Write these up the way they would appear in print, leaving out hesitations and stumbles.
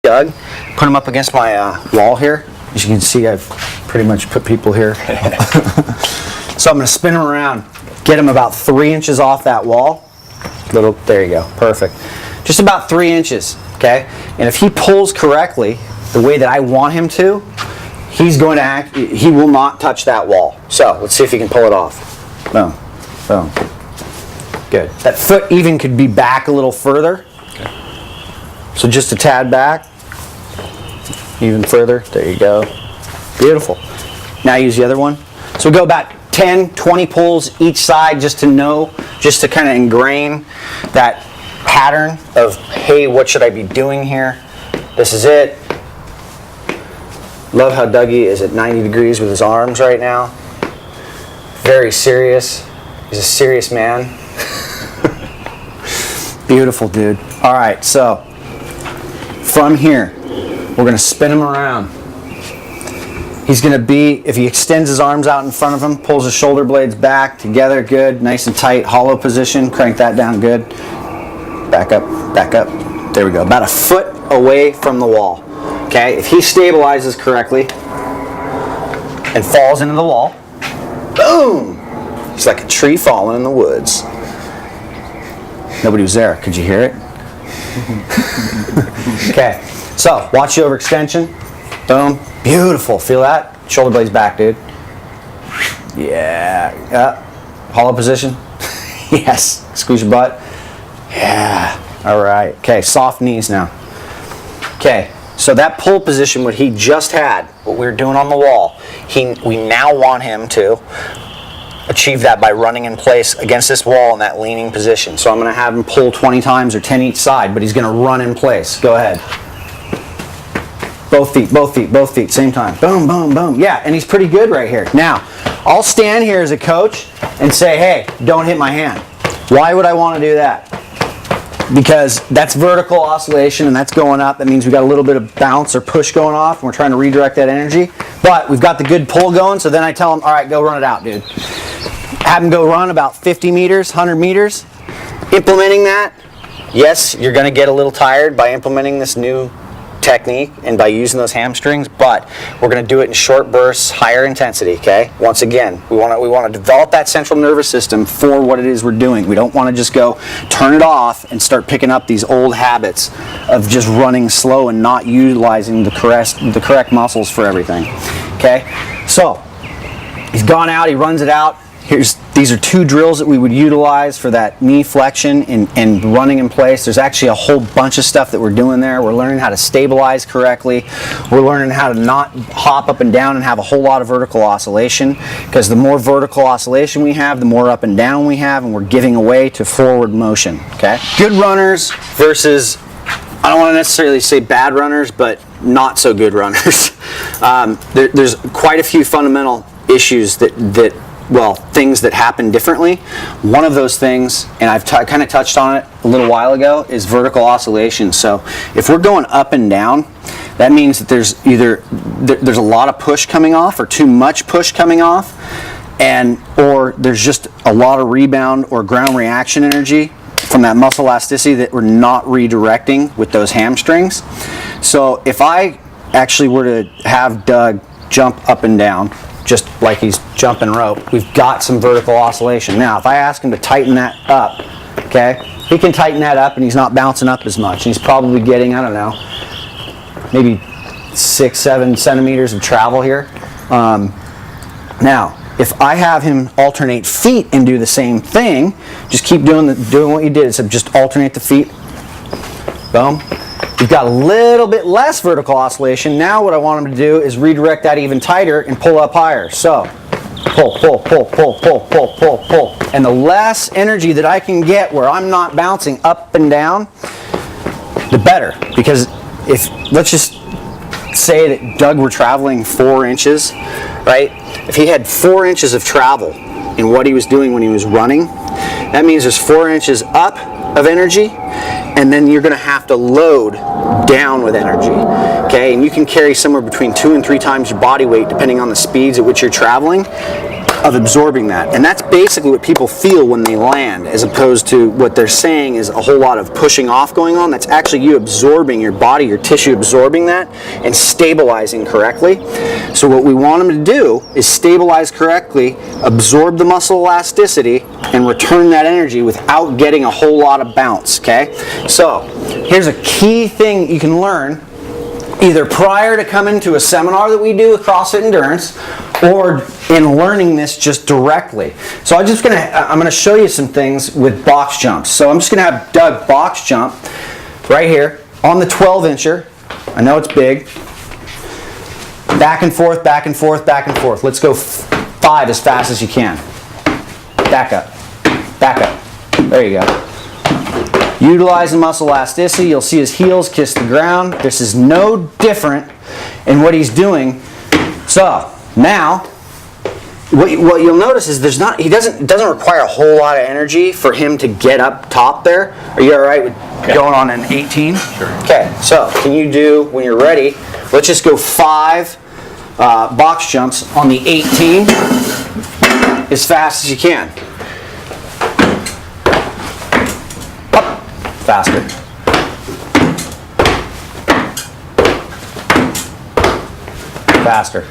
Doug, put him up against my wall here. As you can see, I've pretty much put people here. So I'm going to spin him around, get him about 3 inches off that wall. There you go, perfect. Just about 3 inches, okay? And if he pulls correctly, the way that I want him to, he will not touch that wall. So let's see if he can pull it off. Boom, boom. Good. That foot even could be back a little further. So just a tad back. Even further. There you go. Beautiful. Now use the other one. So go about 10, 20 pulls each side just to kind of ingrain that pattern of, hey, what should I be doing here? This is it. Love how Dougie is at 90 degrees with his arms right now. Very serious. He's a serious man. Beautiful, dude. All right, so from here, we're going to spin him around. He's going to be, if he extends his arms out in front of him, pulls his shoulder blades back together, good, nice and tight, hollow position, crank that down, good. Back up, back up. There we go, about a foot away from the wall. Okay, if he stabilizes correctly and falls into the wall, boom! He's like a tree falling in the woods. Nobody was there. Could you hear it? Okay, so watch the overextension. Boom. Beautiful. Feel that? Shoulder blades back, dude. Yeah. Hollow position. Yes. Squeeze your butt. Yeah. All right. Okay, soft knees now. Okay, so that pull position, what he just had, what we were doing on the wall, we now want him to achieve that by running in place against this wall in that leaning position. So I'm going to have him pull 20 times or 10 each side, but he's going to run in place. Go ahead. Both feet, both feet, both feet, same time. Boom, boom, boom. Yeah, and he's pretty good right here. Now, I'll stand here as a coach and say, hey, don't hit my hand. Why would I want to do that? Because that's vertical oscillation and that's going up. That means we got a little bit of bounce or push going off and we're trying to redirect that energy. But we've got the good pull going, so then I tell him, all right, go run it out, dude. Have him go run about 50 meters, 100 meters. Implementing that, yes, you're going to get a little tired by implementing this new technique and by using those hamstrings, but we're going to do it in short bursts, higher intensity, okay? Once again, we want to develop that central nervous system for what it is we're doing. We don't want to just go turn it off and start picking up these old habits of just running slow and not utilizing the correct muscles for everything, okay? So, he's gone out, he runs it out. These are 2 drills that we would utilize for that knee flexion and running in place. There's actually a whole bunch of stuff that we're doing there. We're learning how to stabilize correctly. We're learning how to not hop up and down and have a whole lot of vertical oscillation, because the more vertical oscillation we have, the more up and down we have, and we're giving away to forward motion. Okay? Good runners versus, I don't want to necessarily say bad runners, but not so good runners. There's quite a few fundamental issues things that happen differently. One of those things, and I've kind of touched on it a little while ago, is vertical oscillation. So if we're going up and down, that means that there's a lot of push coming off or too much push coming off, or there's just a lot of rebound or ground reaction energy from that muscle elasticity that we're not redirecting with those hamstrings. So if I actually were to have Doug jump up and down, just like he's jumping rope, we've got some vertical oscillation. Now, if I ask him to tighten that up, okay, he can tighten that up and he's not bouncing up as much. And he's probably getting, I don't know, maybe 6-7 centimeters of travel here. Now, if I have him alternate feet and do the same thing, just keep doing what you did. So just alternate the feet. Boom. You've got a little bit less vertical oscillation. Now what I want him to do is redirect that even tighter and pull up higher. So, pull, pull, pull, pull, pull, pull, pull, pull. And the less energy that I can get where I'm not bouncing up and down, the better. Because let's just say that Doug were traveling 4 inches, right? If he had 4 inches of travel in what he was doing when he was running, that means there's 4 inches up of energy, and then you're going to have to load down with energy, okay? And you can carry somewhere between 2 and 3 times your body weight, depending on the speeds at which you're traveling, of absorbing that. And that's basically what people feel when they land, as opposed to what they're saying is a whole lot of pushing off going on. That's actually you absorbing, your body, your tissue absorbing that and stabilizing correctly. So what we want them to do is stabilize correctly, absorb the muscle elasticity, and return that energy without getting a whole lot of bounce, okay? So here's a key thing you can learn either prior to coming to a seminar that we do with CrossFit Endurance, or in learning this just directly. So I'm gonna show you some things with box jumps. So I'm just gonna have Doug box jump right here on the 12-incher. I know it's big. Back and forth, back and forth, back and forth. Let's go 5 as fast as you can. Back up, back up. There you go. Utilizing muscle elasticity, you'll see his heels kiss the ground. This is no different in what he's doing. So now, what you'll notice is it doesn't require a whole lot of energy for him to get up top there. Are you all right with going on an 18? Sure. Okay, so can you do, when you're ready, let's just go 5 box jumps on the 18 as fast as you can. Faster. Faster.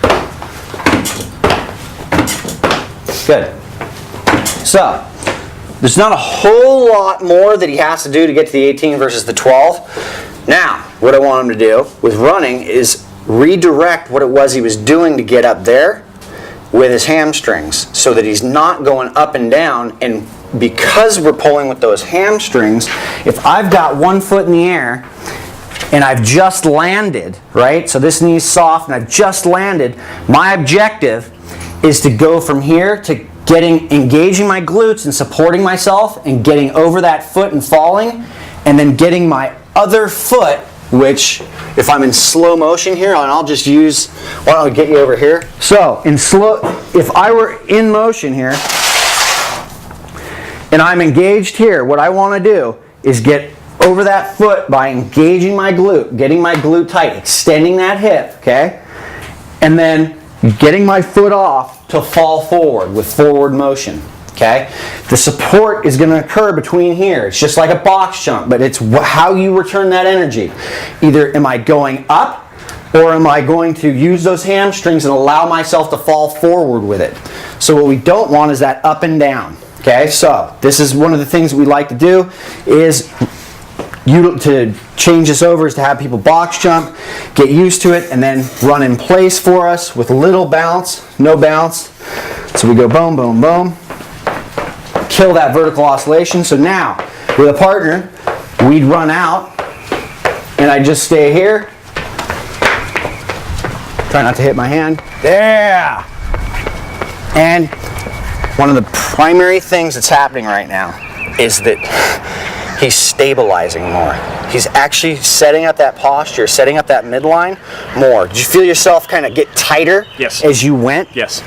Good. So, there's not a whole lot more that he has to do to get to the 18 versus the 12. Now, what I want him to do with running is redirect what it was he was doing to get up there with his hamstrings, so that he's not going up and down. And because we're pulling with those hamstrings, if I've got one foot in the air and I've just landed, right? So this knee's soft and I've just landed, my objective is to go from here to engaging my glutes and supporting myself and getting over that foot and falling, and then getting my other foot, which if I'm in slow motion here, and I'll just use, why don't I get you over here? So if I were in motion here, and I'm engaged here, what I want to do is get over that foot by engaging my glute, getting my glute tight, extending that hip, okay? And then getting my foot off to fall forward with forward motion, okay? The support is going to occur between here. It's just like a box jump, but it's how you return that energy. Either am I going up, or am I going to use those hamstrings and allow myself to fall forward with it? So what we don't want is that up and down. Okay, so this is one of the things we like to do is to change this over is to have people box jump, get used to it, and then run in place for us with little bounce, no bounce. So we go boom, boom, boom, kill that vertical oscillation. So now with a partner, we'd run out, and I'd just stay here. Try not to hit my hand. There. And one of the primary things that's happening right now is that he's stabilizing more. He's actually setting up that posture, setting up that midline more. Did you feel yourself kind of get tighter as you went? Yes.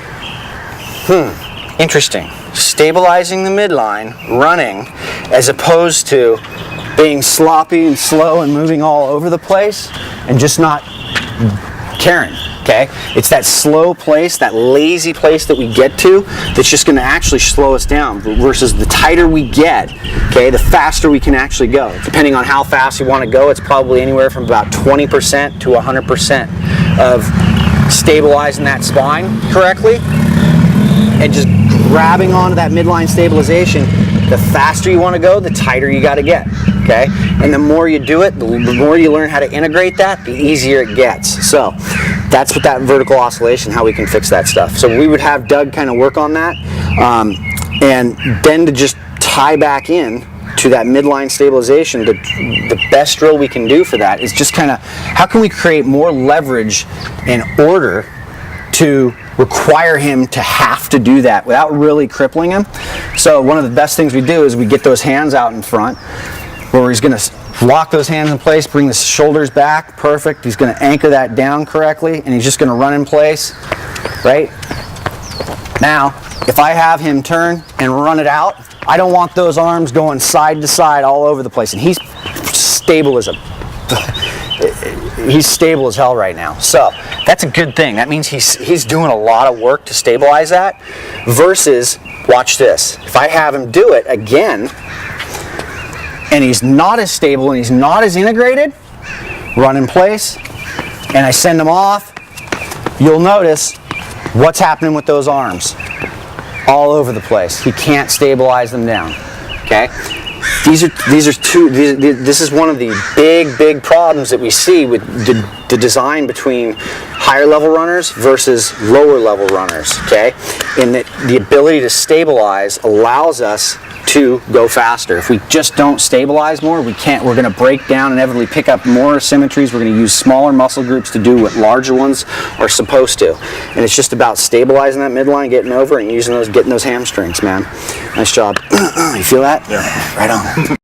Interesting. Stabilizing the midline, running, as opposed to being sloppy and slow and moving all over the place and just not caring. Okay? It's that slow place, that lazy place that we get to that's just going to actually slow us down, versus the tighter we get, okay, the faster we can actually go. Depending on how fast you want to go, it's probably anywhere from about 20% to 100% of stabilizing that spine correctly and just grabbing onto that midline stabilization. The faster you want to go, the tighter you got to get, okay? And the more you do it, the more you learn how to integrate that, the easier it gets. So that's what that vertical oscillation, how we can fix that stuff. So we would have Doug kind of work on that, and then to just tie back in to that midline stabilization. The best drill we can do for that is just kind of, how can we create more leverage in order to require him to have to do that without really crippling him. So one of the best things we do is we get those hands out in front, where he's going to lock those hands in place, bring the shoulders back, perfect. He's going to anchor that down correctly, and he's just going to run in place, right? Now, if I have him turn and run it out, I don't want those arms going side to side all over the place. And he's stable as a he's stable as hell right now. So that's a good thing. That means he's doing a lot of work to stabilize that. Versus, watch this. If I have him do it again, and he's not as stable and he's not as integrated, run in place, and I send him off, you'll notice what's happening with those arms. All over the place. He can't stabilize them down. Okay? This is one of the big problems that we see with the design between higher level runners versus lower level runners. Okay? In that the ability to stabilize allows us to go faster. If we just don't stabilize more, we're going to break down, inevitably pick up more asymmetries. We're going to use smaller muscle groups to do what larger ones are supposed to. And it's just about stabilizing that midline, getting over, and getting those hamstrings, man. Nice job. You feel that? Yeah. Right on.